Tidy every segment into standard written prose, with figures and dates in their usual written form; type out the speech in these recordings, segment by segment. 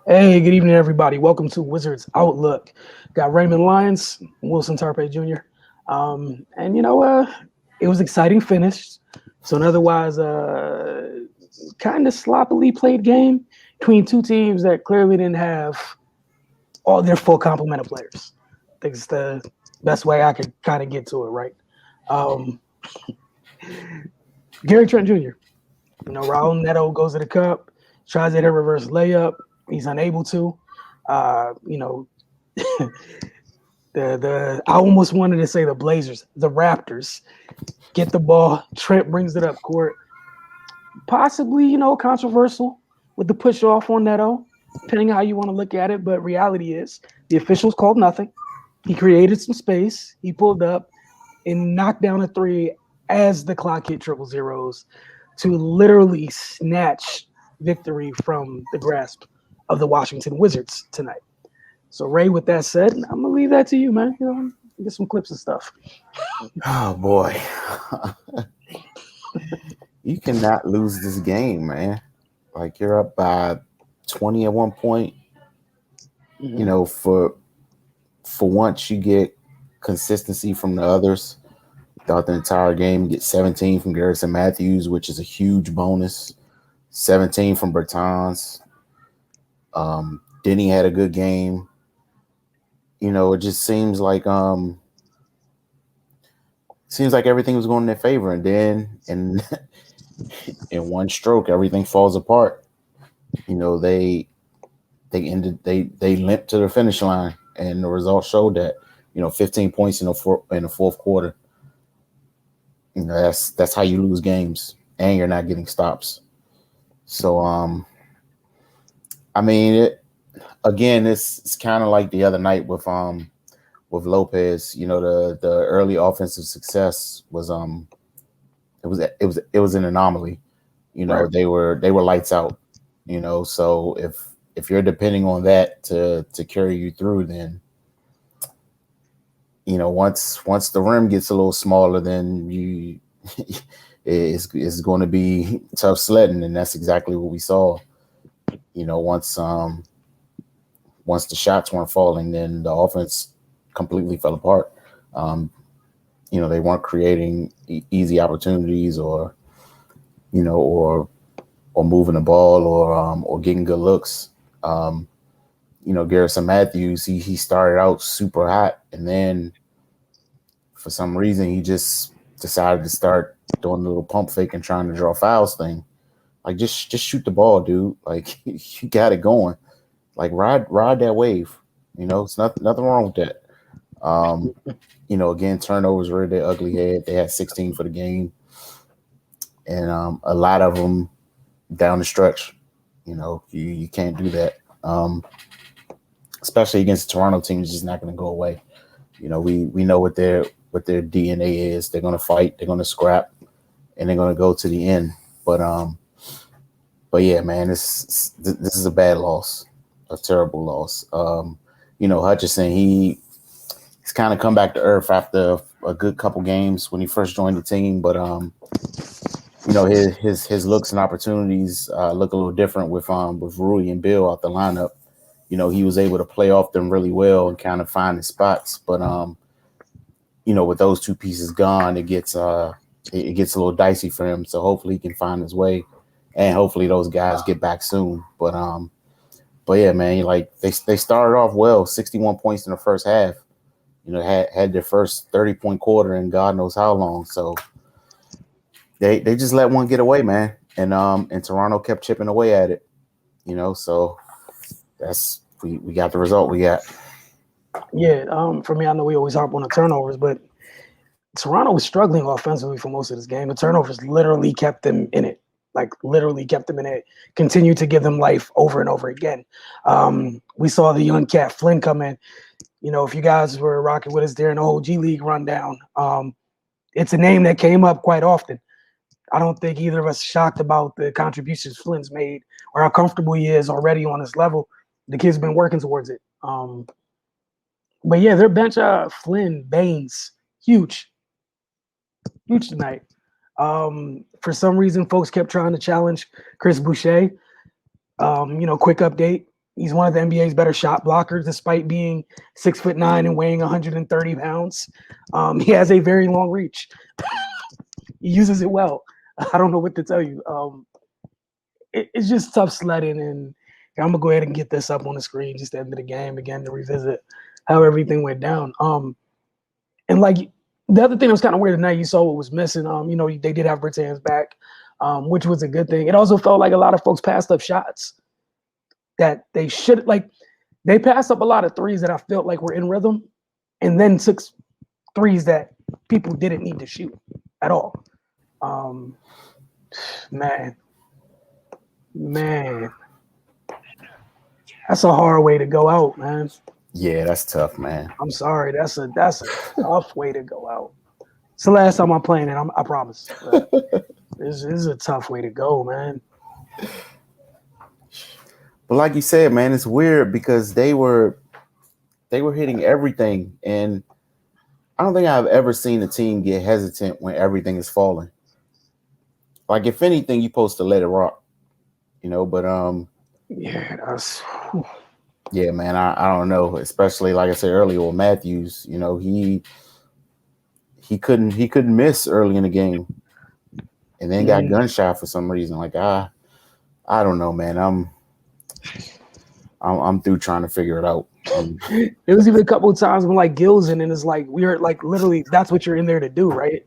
Hey, good evening, everybody. Welcome to Wizards Outlook. Got Raymond Lyons, Wilson Tarpe Jr. And it was exciting finish. So an otherwise kind of sloppily played game between two teams that clearly didn't have all their full complement of players. I think it's the best way I could kind of get to it, right? Um, Gary Trent Jr. Raul Neto goes to the cup, tries to hit a reverse layup. He's unable to. Uh, you know, the I almost wanted to say the Blazers, the Raptors get the ball. Trent brings it up court. Possibly, controversial with the push off on Neto, depending how you want to look at it. But reality is the officials called nothing. He created some space. He pulled up and knocked down a three as the clock hit triple zeros to literally snatch victory from the grasp of the Washington Wizards tonight. So, Ray, with that said, I'm gonna leave that to you, man. Get some clips and stuff. Oh boy, you cannot lose this game, man. Like you're up by 20 at one point. You Mm-hmm. know, for once you get consistency from the others throughout the entire game. You get 17 from Garrison Matthews, which is a huge bonus. 17 from Bertans. Denny had a good game. It just seems like everything was going in their favor, and then in one stroke everything falls apart. They limped to the finish line, and the results showed that. 15 points in the fourth quarter. That's how you lose games, and you're not getting stops. So I mean again, it's kind of like the other night with Lopez. The early offensive success was an anomaly. Right. They were lights out. So if you're depending on that to carry you through, then once the rim gets a little smaller, then you it's going to be tough sledding, and that's exactly what we saw. Once the shots weren't falling, then the offense completely fell apart. Um, they weren't creating easy opportunities, or moving the ball, or getting good looks. Um, Garrison Matthews, he started out super hot, and then for some reason he just decided to start doing a little pump fake and trying to draw fouls thing. Like just shoot the ball, dude. Like you got it going. Like ride that wave. It's nothing wrong with that. Um, again, turnovers reared their ugly head. They had 16 for the game, and a lot of them down the stretch. You can't do that. Especially against the Toronto team, is just not going to go away. We know what their DNA is. They're going to fight. They're going to scrap, and they're going to go to the end. But yeah, man, this is a bad loss, a terrible loss. Hutchison, he's kind of come back to earth after a good couple games when he first joined the team, but his looks and opportunities look a little different with Rui and Bill out the lineup. He was able to play off them really well and kind of find his spots, but with those two pieces gone, it gets a little dicey for him. So hopefully he can find his way, and hopefully those guys get back soon. But yeah, man, like they started off well, 61 points in the first half. Had their first 30-point quarter in God knows how long. So they just let one get away, man, and Toronto kept chipping away at it. So that's we got the result we got. Yeah. For me, I know we always harp on the turnovers, but Toronto was struggling offensively for most of this game. The turnovers literally kept them in it. Like literally kept them in it. Continued to give them life over and over again. We saw the young cat Flynn come in. If you guys were rocking with us during the whole G League rundown, it's a name that came up quite often. I don't think either of us shocked about the contributions Flynn's made or how comfortable he is already on this level. The kid's been working towards it. But yeah, their bench, Flynn, Baines, huge, huge tonight. For some reason, folks kept trying to challenge Chris Boucher. Quick update. He's one of the NBA's better shot blockers, despite being 6'9" and weighing 130 pounds. He has a very long reach. He uses it well. I don't know what to tell you. It's just tough sledding, and I'm gonna go ahead and get this up on the screen just at the end of the game again to revisit how everything went down. And like the other thing that was kind of weird tonight, you saw what was missing. They did have Bertans back, which was a good thing. It also felt like a lot of folks passed up shots that they should they passed up a lot of threes that I felt like were in rhythm, and then took threes that people didn't need to shoot at all. Man, that's a hard way to go out, man. Yeah, that's tough, man. I'm sorry, that's a tough way to go out. It's the last time I'm playing it. I promise. This is a tough way to go, man. But like you said, man, it's weird because they were hitting everything, and I don't think I've ever seen a team get hesitant when everything is falling. Like, if anything, you're supposed to let it rock, But yeah, man, I don't know. Especially like I said earlier with Matthews, he couldn't miss early in the game, and then got gunshot for some reason. Like I don't know, man. I'm through trying to figure it out. There was even a couple of times when like Gill's in, and it's like we're like literally that's what you're in there to do, right?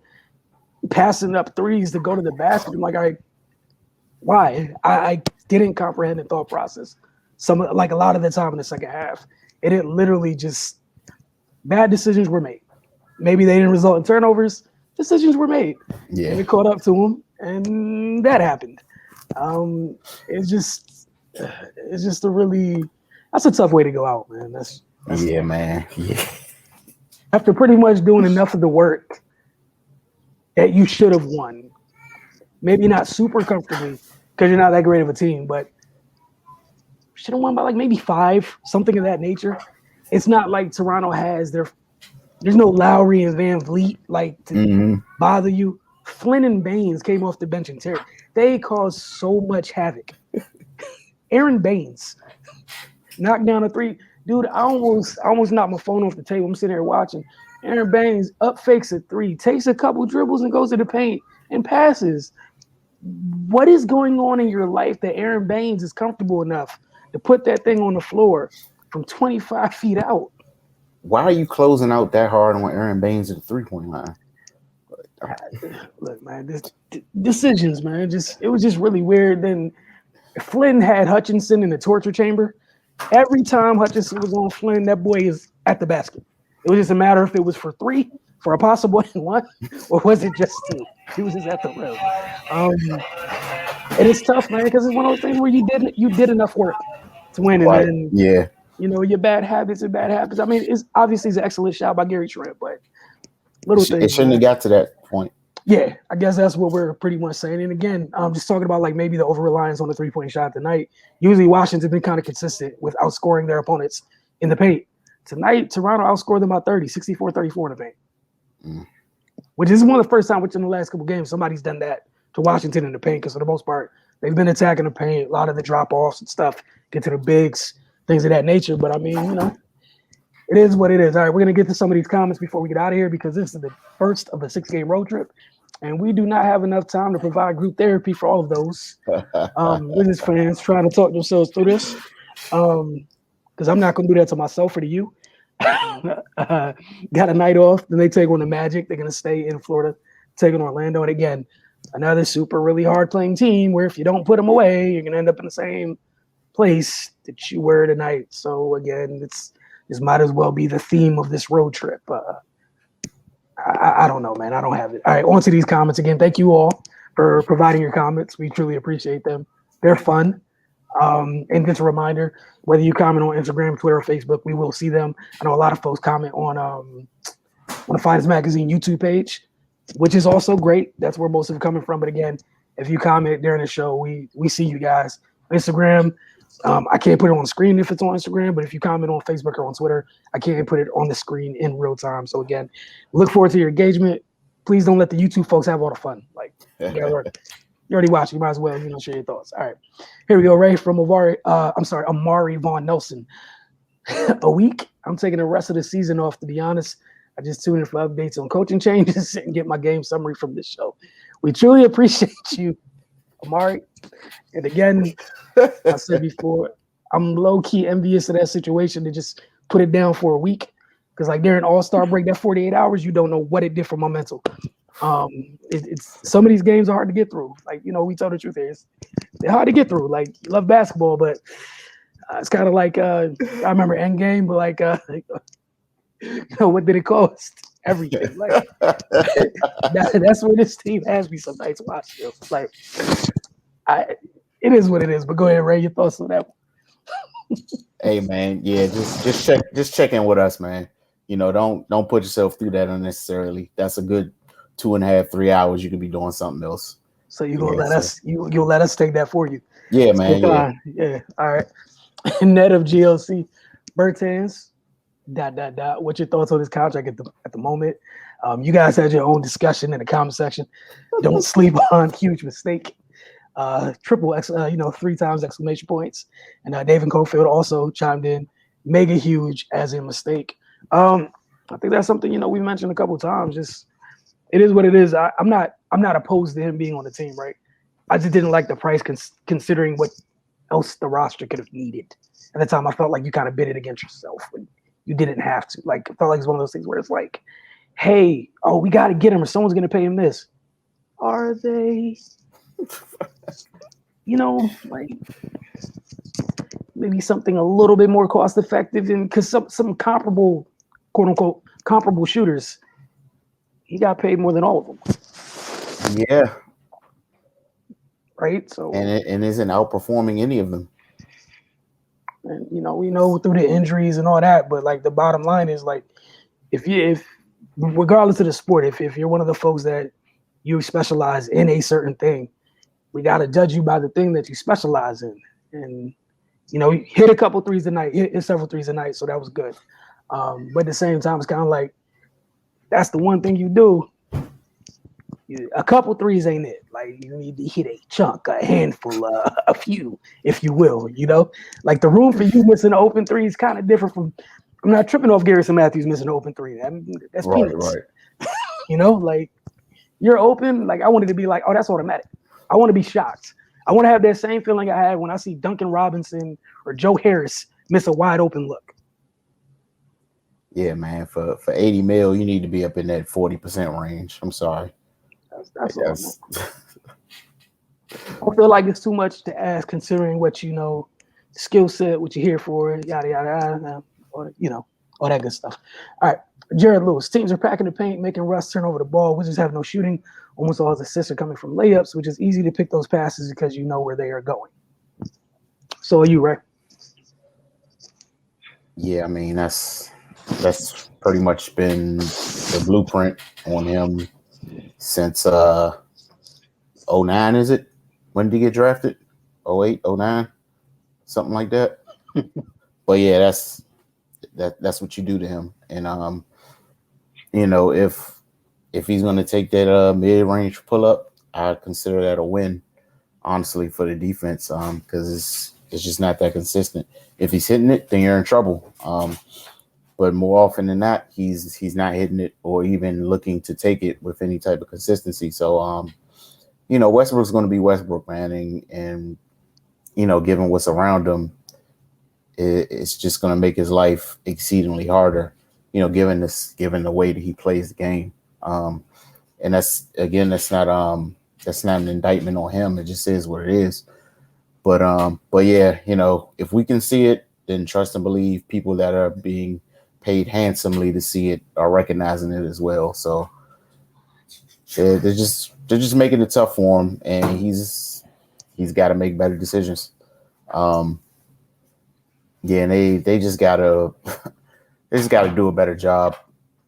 Passing up threes to go to the basket. I'm like, why? I didn't comprehend the thought process. A lot of the time in the second half, it literally just bad decisions were made. Maybe they didn't result in turnovers. Decisions were made. Yeah, and it caught up to them, and that happened. It's just that's a tough way to go out, man. That's yeah, man. Yeah. After pretty much doing enough of the work that you should have won, maybe not super comfortably because you're not that great of a team, but should have won by like maybe 5, something of that nature. It's not like Toronto has there's no Lowry and Van Vliet to bother you. Flynn and Baines came off the bench and tear. They caused so much havoc. Aaron Baines knocked down a 3. Dude, I almost knocked my phone off the table. I'm sitting here watching. Aaron Baines up fakes a 3, takes a couple dribbles and goes to the paint and passes. What is going on in your life that Aaron Baines is comfortable enough to put that thing on the floor from 25 feet out? Why are you closing out that hard on Aaron Baines at the 3-point line? Look, man, this decisions, man. It was just really weird. Then Flynn had Hutchinson in the torture chamber. Every time Hutchinson was on Flynn, that boy is at the basket. It was just a matter if it was for 3, for a possible and 1, or was it just 2? He was just at the rim. And it's tough, man, because it's one of those things where you did enough work to win, and then your bad habits are bad habits. I mean, it's obviously an excellent shot by Gary Trent, but little things. It shouldn't have got to that point. Yeah, I guess that's what we're pretty much saying. And again, I'm just talking about like maybe the over-reliance on the 3-point shot tonight. Usually Washington's been kind of consistent with outscoring their opponents in the paint. Tonight, Toronto outscored them by 30, 64-34 in the paint. Which is one of the first time within the last couple games somebody's done that to Washington in the paint, because for the most part, they've been attacking the paint, a lot of the drop-offs and stuff, get to the bigs, things of that nature. But I mean, it is what it is. All right, we're going to get to some of these comments before we get out of here, because this is the first of the 6-game road trip, and we do not have enough time to provide group therapy for all of those Wizards fans trying to talk themselves through this, because I'm not going to do that to myself or to you. Got a night off, then they take on the Magic. They're going to stay in Florida, take on Orlando. And again, another super really hard-playing team where if you don't put them away, you're going to end up in the same place that you were tonight. So again, this might as well be the theme of this road trip. I don't know, man. I don't have it. All right, on to these comments again. Thank you all for providing your comments. We truly appreciate them. They're fun. And just a reminder, whether you comment on Instagram, Twitter, or Facebook, we will see them. I know a lot of folks comment on the Finest Magazine YouTube page, which is also great. That's where most of them coming from. But again, if you comment during the show, we see you guys. Instagram, I can't put it on the screen if it's on Instagram, but if you comment on Facebook or on Twitter, I can't put it on the screen in real time. So again, look forward to your engagement. Please don't let the YouTube folks have all the fun. Like, you gotta You already watched. You might as well, share your thoughts. All right. Here we go. Ray from Amari Von Nelson. A week. I'm taking the rest of the season off, to be honest. I just tune in for updates on coaching changes and get my game summary from this show. We truly appreciate you, Amari. And again, I said before, I'm low-key envious of that situation to just put it down for a week. Because like during All-Star break, that 48 hours, you don't know what it did for my mental. It's some of these games are hard to get through. Like, we tell the truth here. They're hard to get through. Like, you love basketball, but it's kind of like I remember Endgame, but like what did it cost? Everything. Like that's where this team has me some nights watch. Like it is what it is. But go ahead, Ray, your thoughts on that one. Hey man, yeah, just check in with us, man. Don't put yourself through that unnecessarily. That's a good 2.5, 3 hours. You could be doing something else. So you're gonna let us you'll let us take that for you. Yeah, man. Yeah. All right. Net of GLC, Bertans. ... What's your thoughts on this contract at the moment? You guys had your own discussion in the comment section. Don't sleep on huge mistake. Triple X, 3 times exclamation points. And David Cofield also chimed in, mega huge as in mistake. I think that's something we mentioned a couple of times. Just it is what it is. I'm not opposed to him being on the team, right? I just didn't like the price considering what else the roster could have needed. At the time, I felt like you kind of bid it against yourself. You didn't have to. Like, it felt like it's one of those things where it's like, hey, we got to get him or someone's going to pay him this. Are they? Like maybe something a little bit more cost effective, and because some comparable, quote unquote, comparable shooters, he got paid more than all of them. Yeah. Right. So and isn't outperforming any of them. And we know through the injuries and all that, but like the bottom line is like, if regardless of the sport, if you're one of the folks that you specialize in a certain thing, we got to judge you by the thing that you specialize in. And hit a couple threes a night, hit several threes a night, so that was good. But at the same time, it's kind of like that's the one thing you do. A couple threes ain't it. Like you need to hit a chunk, a handful, a few, if you will. Like the room for you missing an open three is kind of different from. I'm not tripping off Garrison Matthews missing an open three. That's peanuts. Right. Like you're open. Like I wanted to be like, oh, that's automatic. I want to be shocked. I want to have that same feeling I had when I see Duncan Robinson or Joe Harris miss a wide open look. Yeah, man. For $80 million, you need to be up in that 40% range. I'm sorry. That's all. I feel like it's too much to ask considering what skill set, what you're here for, yada yada, or all that good stuff. All right, Jared Lewis. Teams are packing the paint, making Russ turn over the ball. Wizards have no shooting. Almost all his assists are coming from layups, which is easy to pick those passes because you know where they are going. So are you, right? Yeah, I mean that's pretty much been the blueprint on him since 09, is it? When did he get drafted? 08, 09? Something like that. But yeah, that's what you do to him. And if he's gonna take that mid-range pull-up, I consider that a win, honestly, for the defense. Because it's just not that consistent. If he's hitting it, then you're in trouble. But more often than not, he's not hitting it or even looking to take it with any type of consistency. So, Westbrook's going to be Westbrook, man. And given what's around him, it's just going to make his life exceedingly harder, given the way that he plays the game. And that's not an indictment on him. It just is what it is. But yeah, if we can see it, then trust and believe people that are being paid handsomely to see it are recognizing it as well. So they're just making it tough for him, and he's got to make better decisions. And they just gotta do a better job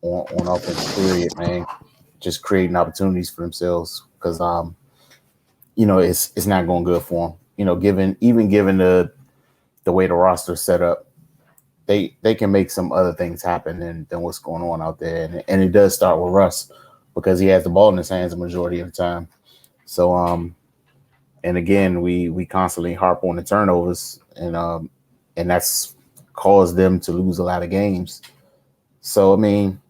on offense, period, man. Just creating opportunities for themselves because it's not going good for them. Given the way the roster's set up, they can make some other things happen than what's going on out there. And it does start with Russ because he has the ball in his hands the majority of the time. So, And again, we constantly harp on the turnovers, and that's caused them to lose a lot of games. So I mean,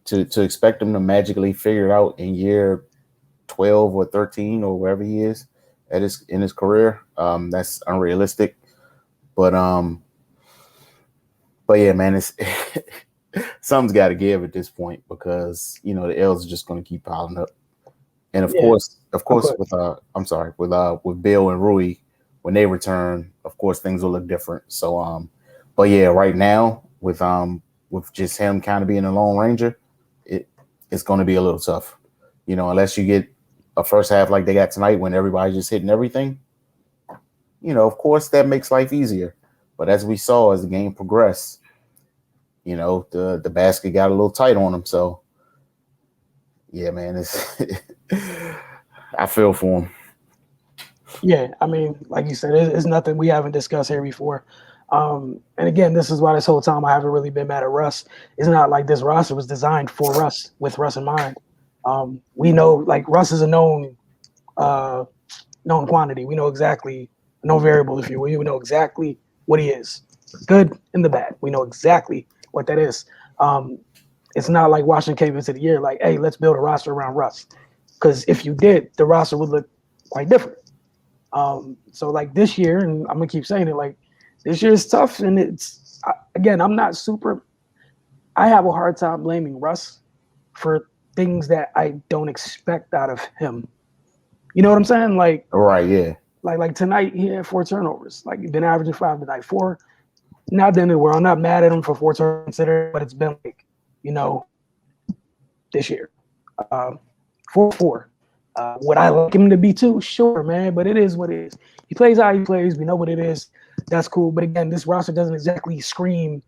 to expect them to magically figure it out in year 12 or 13 or wherever he is in his career, that's unrealistic. But yeah, man, it's something's got to give at this point, because the L's are just going to keep piling up. And of course, with with Bill and Rui, when they return, of course things will look different. So but yeah, right now with just him kind of being a lone ranger, it's going to be a little tough, unless you get a first half like they got tonight when everybody's just hitting everything. Of course that makes life easier. But as we saw as the game progressed, the basket got a little tight on him. So yeah, man, it's I feel for him. Yeah, I mean, like you said, it's nothing we haven't discussed here before. And again, this is why this whole time I haven't really been mad at Russ. It's not like this roster was designed for Russ, with Russ in mind. We know, like, Russ is a known quantity. We know exactly, no variable, if you will. We know exactly what he is, good and the bad. We know exactly what that is. It's not like Washington came into the year like, hey, let's build a roster around Russ. Because if you did, the roster would look quite different. So like this year, and I'm gonna keep saying it, like this year is tough, and I'm not super. I have a hard time blaming Russ for things that I don't expect out of him. You know what I'm saying? Like, right, yeah. Like tonight he had 4 turnovers. Like, he's been averaging 5 tonight. 4. Not the end of the world. I'm not mad at him for 4 turnovers, but it's been like, this year. 4-4. Would I like him to be 2? Sure, man, but it is what it is. He plays how he plays. We know what it is. That's cool. But again, this roster doesn't exactly scream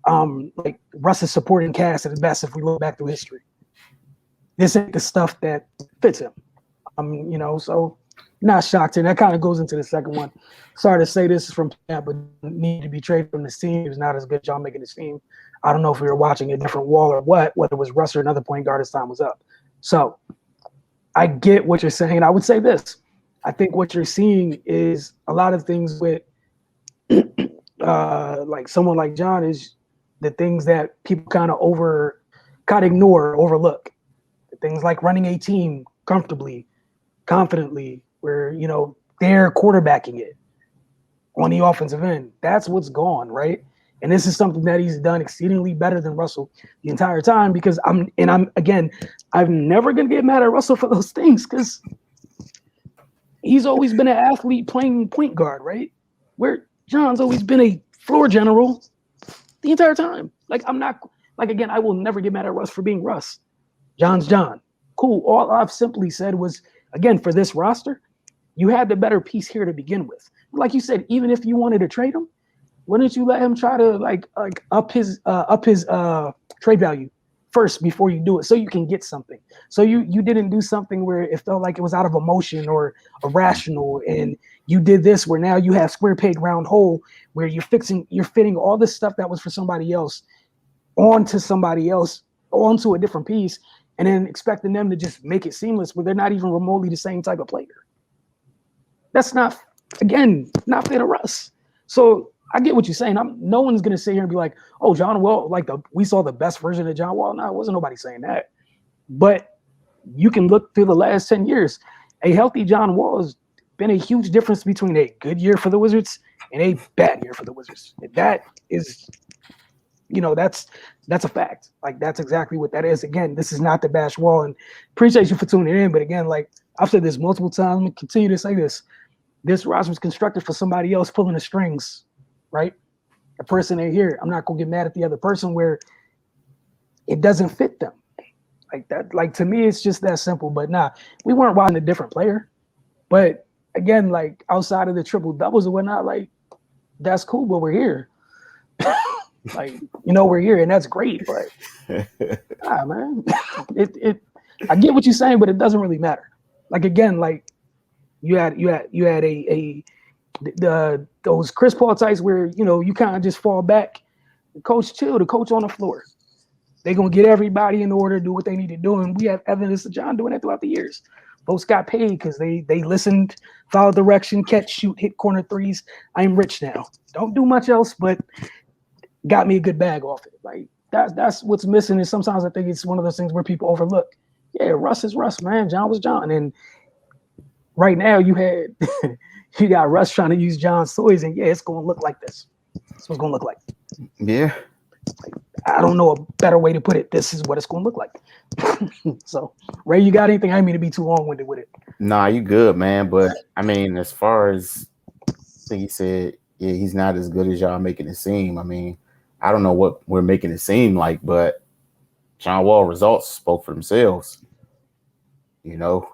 like Russ's supporting cast at his best if we look back through history. This ain't the stuff that fits him. So not shocked. And that kind of goes into the second one. Sorry to say this is from Tampa, but need to be traded from this team. He was not as good job making this team. I don't know if we were watching a different wall or what, whether it was Russ or another point guard as time was up. So I get what you're saying. I would say this. I think what you're seeing is a lot of things with like someone like John is the things that people kind of ignore, overlook. The things like running a team comfortably, confidently, where, they're quarterbacking it on the offensive end. That's what's gone, right? And this is something that he's done exceedingly better than Russell the entire time, because I'm never going to get mad at Russell for those things, because he's always been an athlete playing point guard, right? Where John's always been a floor general the entire time. Like, I will never get mad at Russ for being Russ. John's John. Cool. All I've simply said was, again, for this roster, you had the better piece here to begin with. Like you said, even if you wanted to trade him, why didn't you let him try to like up his trade value first before you do it, so you can get something? So you didn't do something where it felt like it was out of emotion or irrational, and you did this where now you have square peg round hole, where you're fitting all this stuff that was for somebody else onto a different piece, and then expecting them to just make it seamless where they're not even remotely the same type of player. That's not fair to Russ. So I get what you're saying. No one's going to sit here and be like, oh, John Wall, we saw the best version of John Wall. No, it wasn't nobody saying that. But you can look through the last 10 years. A healthy John Wall has been a huge difference between a good year for the Wizards and a bad year for the Wizards. That is, that's a fact. Like, that's exactly what that is. Again, this is not to bash Wall, and appreciate you for tuning in. But again, like I've said this multiple times, I'm going to continue to say this. This roster was constructed for somebody else pulling the strings, right? A person ain't here. I'm not going to get mad at the other person where it doesn't fit them. Like that. Like, to me, it's just that simple. But nah, we weren't watching a different player. But again, like outside of the triple doubles and whatnot, like that's cool, but we're here. Like, we're here, and that's great. But man, I get what you're saying, but it doesn't really matter. Like, again, like you had those Chris Paul types where you kind of just fall back. The coach chill. The coach on the floor. They're gonna get everybody in order, do what they need to do, and we have evidence of John doing that throughout the years. Folks got paid because they listened, followed direction, catch, shoot, hit corner threes. I'm rich now. Don't do much else, but got me a good bag off it. Like that's what's missing. Is sometimes I think it's one of those things where people overlook. Yeah, Russ is Russ, man. John was John, and right now you got Russ trying to use John's toys, and yeah, it's going to look like this. That's what it's going to look like. Yeah. Like, I don't know a better way to put it. This is what it's going to look like. So, Ray, you got anything? I didn't mean to be too long-winded with it. Nah, you good, man. But I mean, as far as I think he said, yeah, he's not as good as y'all making it seem. I mean, I don't know what we're making it seem like, but John Wall results spoke for themselves.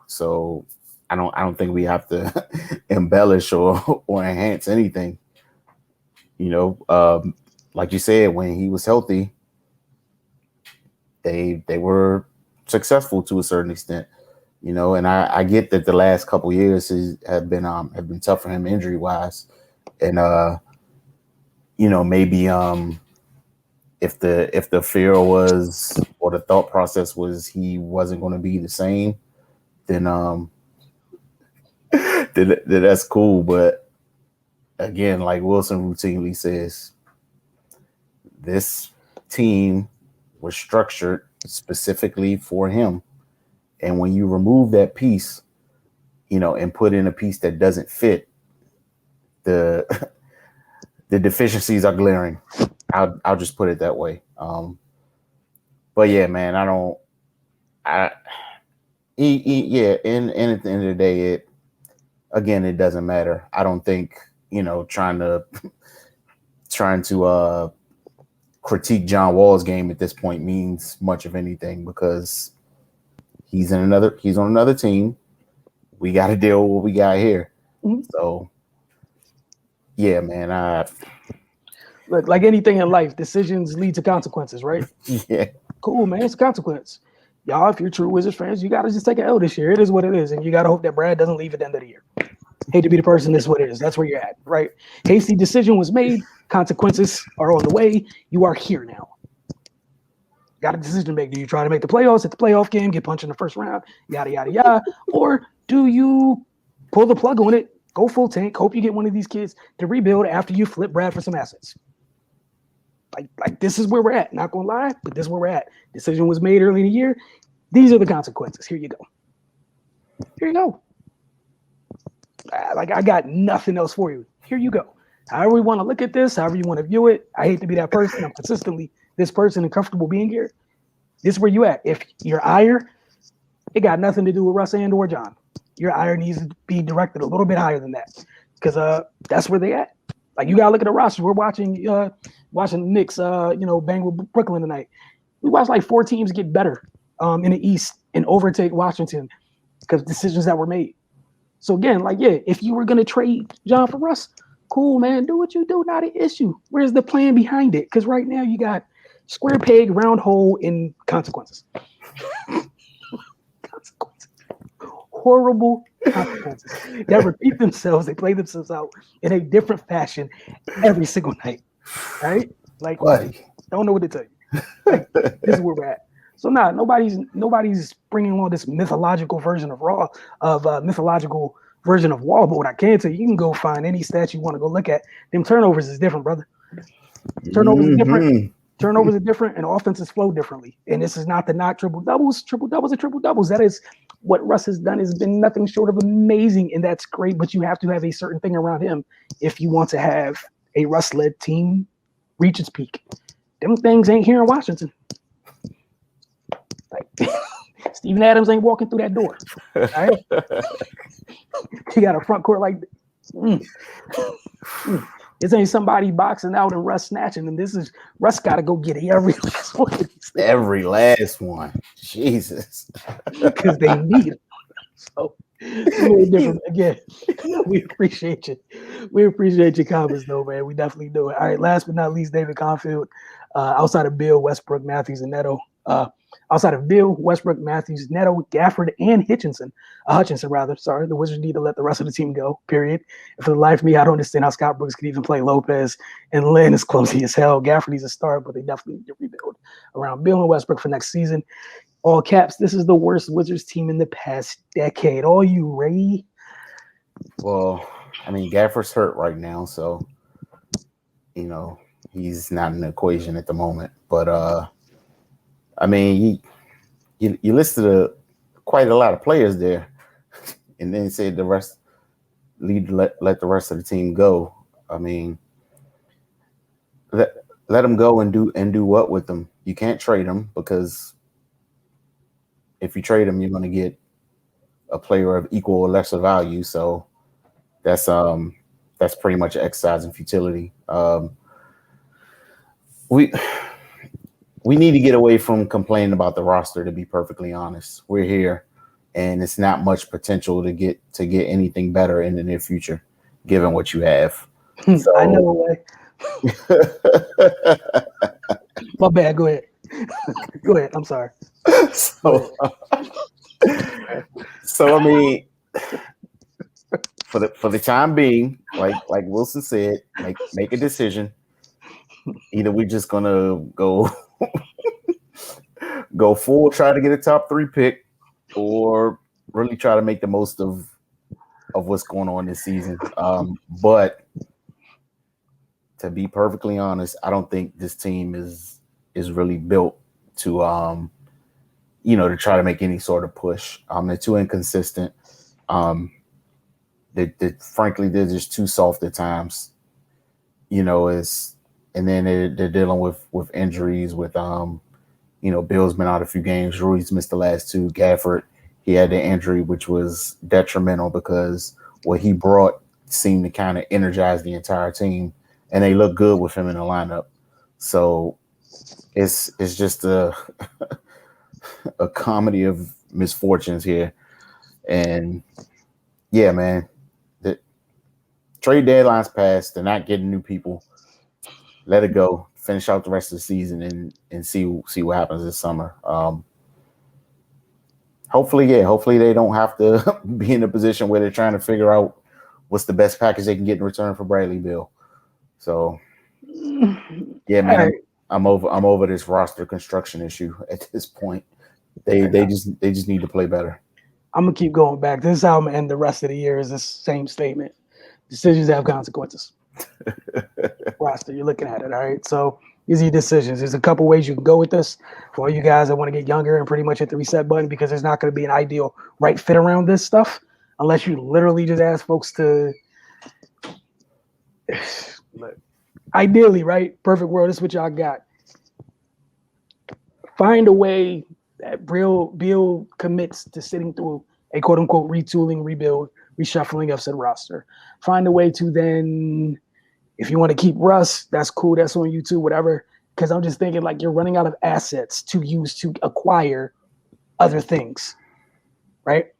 So I don't think we have to embellish or enhance anything. Like you said, when he was healthy, they were successful to a certain extent. And I get that the last couple of years have been tough for him injury wise, and maybe if the fear was, or the thought process was, he wasn't going to be the same, then that's cool. But again, like Wilson routinely says, this team was structured specifically for him. And when you remove that piece, and put in a piece that doesn't fit, the deficiencies are glaring. I'll just put it that way. But yeah, man, and at the end of the day, it doesn't matter. I don't think, trying to critique John Wall's game at this point means much of anything, because he's on another team. We got to deal with what we got here. Mm-hmm. So yeah, man, look, like anything in life, decisions lead to consequences, right? Yeah. Cool, man. It's a consequence. Y'all, if you're true Wizards fans, you got to just take an L this year. It is what it is. And you got to hope that Brad doesn't leave at the end of the year. Hate to be the person, this is what it is. That's where you're at, right? Hasty decision was made. Consequences are on the way. You are here now. Got a decision to make. Do you try to make the playoffs, hit the playoff game, get punched in the first round, yada, yada, yada? Or do you pull the plug on it, go full tank, hope you get one of these kids to rebuild after you flip Brad for some assets? Like this is where we're at. Not going to lie, but this is where we're at. Decision was made early in the year. These are the consequences. Here you go. Here you go. Like, I got nothing else for you. Here you go. However you want to look at this, however you want to view it. I hate to be that person. I'm consistently this person and comfortable being here. This is where you at. If your ire, it got nothing to do with Russ and or John. Your ire needs to be directed a little bit higher than that, because that's where they at. Like, you gotta look at the roster. We're watching the Knicks, bang with Brooklyn tonight. We watched like 4 teams get better in the East and overtake Washington because decisions that were made. So again, like, yeah, if you were gonna trade John for Russ, cool, man, do what you do, not an issue. Where's the plan behind it? Because right now you got square peg, round hole, in consequences. Consequences. Horrible consequences that repeat themselves. They play themselves out in a different fashion every single night. Right? Like, don't know what to tell you. Like, this is where we're at. So nobody's bringing along this mythological version of mythological version of Wall. But what I can tell you, you can go find any stats you want to go look at. Them turnovers is different, brother. Turnovers is different. Turnovers are different, and offenses flow differently. And this is not the knock triple doubles. Triple doubles are triple doubles. That is what Russ has done. Has been nothing short of amazing, and that's great. But you have to have a certain thing around him if you want to have a Russ-led team reach its peak. Them things ain't here in Washington. Like, Steven Adams ain't walking through that door. All right? You got a front court like this ain't somebody boxing out and Russ snatching them. This is Russ got to go get every last one. Every last one. Jesus. Because they need it. So very different. Again, we appreciate you. We appreciate your comments, though, man. We definitely do it. All right, last but not least, David Confield. Outside of Bill, Westbrook, Matthews, and Neto. Outside of Bill, Westbrook, Matthews, Neto, Gafford, and Hutchinson, the Wizards need to let the rest of the team go, period. And for the life of me, I don't understand how Scott Brooks could even play Lopez, and Lynn is clumsy as hell. Gafford needs a start, but they definitely need to rebuild around Bill and Westbrook for next season. All caps, this is the worst Wizards team in the past decade. All you, Ray. Well, I mean, Gafford's hurt right now, so he's not in the equation at the moment. But I mean, you listed quite a lot of players there, and then said the rest let the rest of the team go. I mean, let them go and do what with them? You can't trade them, because if you trade them, you're going to get a player of equal or lesser value. So that's pretty much an exercise in futility. We need to get away from complaining about the roster, to be perfectly honest. We're here, and it's not much potential to get anything better in the near future, given what you have. So, I know. My bad. Go ahead. Go ahead. I'm sorry. So I mean, for the time being, like Wilson said, make a decision. Either we're just gonna go full, try to get a top 3 pick, or really try to make the most of what's going on this season. But to be perfectly honest, I don't think this team is really built to to try to make any sort of push. They're too inconsistent. Frankly, they're just too soft at times. And then they're dealing with injuries. With Bill's been out a few games. Rui's missed the last 2. Gafford, he had the injury, which was detrimental, because what he brought seemed to kind of energize the entire team, and they look good with him in the lineup. So it's just a comedy of misfortunes here. And yeah, man, the trade deadline's passed. They're not getting new people. Let it go. Finish out the rest of the season and see what happens this summer. Hopefully they don't have to be in a position where they're trying to figure out what's the best package they can get in return for Bradley Beal. So yeah, man, Right. I'm over this roster construction issue at this point. They just need to play better. I'm gonna keep going back. This is how I'm gonna end the rest of the year. Is this same statement? Decisions have consequences. Roster, you're looking at it. All right. So these are your decisions. There's a couple ways you can go with this. For all you guys that want to get younger and pretty much hit the reset button, because there's not going to be an ideal right fit around this stuff unless you literally just ask folks to. Ideally, right? Perfect world. This is what y'all got. Find a way that Bill commits to sitting through a quote unquote retooling, rebuild, reshuffling of said roster. Find a way to then, if you want to keep Russ, that's cool. That's on you too, whatever. Because I'm just thinking like you're running out of assets to use to acquire other things, right?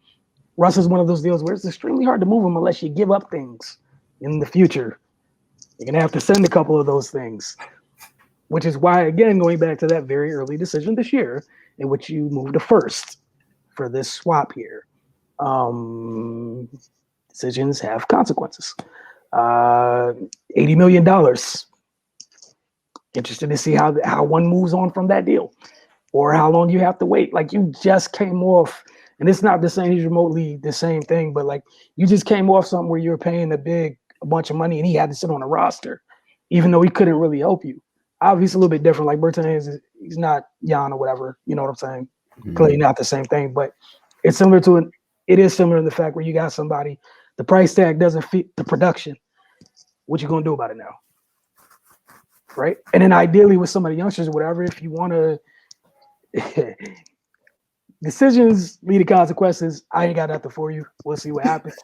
Russ is one of those deals where it's extremely hard to move him unless you give up things in the future. You're going to have to send a couple of those things, which is why, again, going back to that very early decision this year in which you moved to first for this swap here. Decisions have consequences. $80 million. Interested to see how one moves on from that deal, or how long you have to wait. Like you just came off, and it's not the same, he's remotely the same thing, but like you just came off something where you were paying a bunch of money and he had to sit on a roster, even though he couldn't really help you. Obviously a little bit different. Like Bertans, he's not Jan or whatever. You know what I'm saying? Mm-hmm. Clearly not the same thing, but it's similar to it is similar in the fact where you got somebody, the price tag doesn't fit the production. What you gonna do about it now? Right? And then ideally with some of the youngsters or whatever, if you want to decisions lead to consequences. I ain't got nothing for you. We'll see what happens.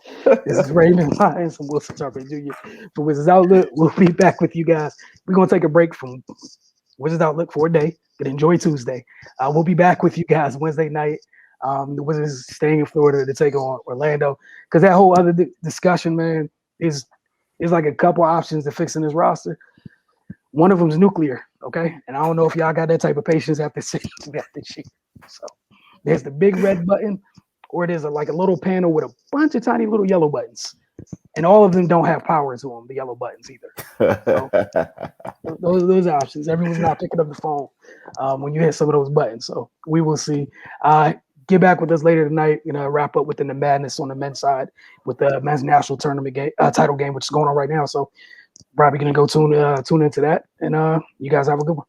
This is Raymond Lyons from Wilson Tarpey Jr. for Wizards Outlook. We'll be back with you guys. We're gonna take a break from Wizards Outlook for a day, but enjoy Tuesday. We'll be back with you guys Wednesday night. The Wizards staying in Florida to take on Orlando, because that whole other discussion, man, is like a couple options to fixing this roster. One of them is nuclear, okay? And I don't know if y'all got that type of patience after seeing that this year. So there's the big red button, or there's like a little panel with a bunch of tiny little yellow buttons. And all of them don't have power to them, the yellow buttons either. So those options. Everyone's not picking up the phone. when you hit some of those buttons. So we will see. Get back with us later tonight. Wrap up within the madness on the men's side with the men's national tournament game, title game, which is going on right now. So probably gonna go tune into that. And you guys have a good one.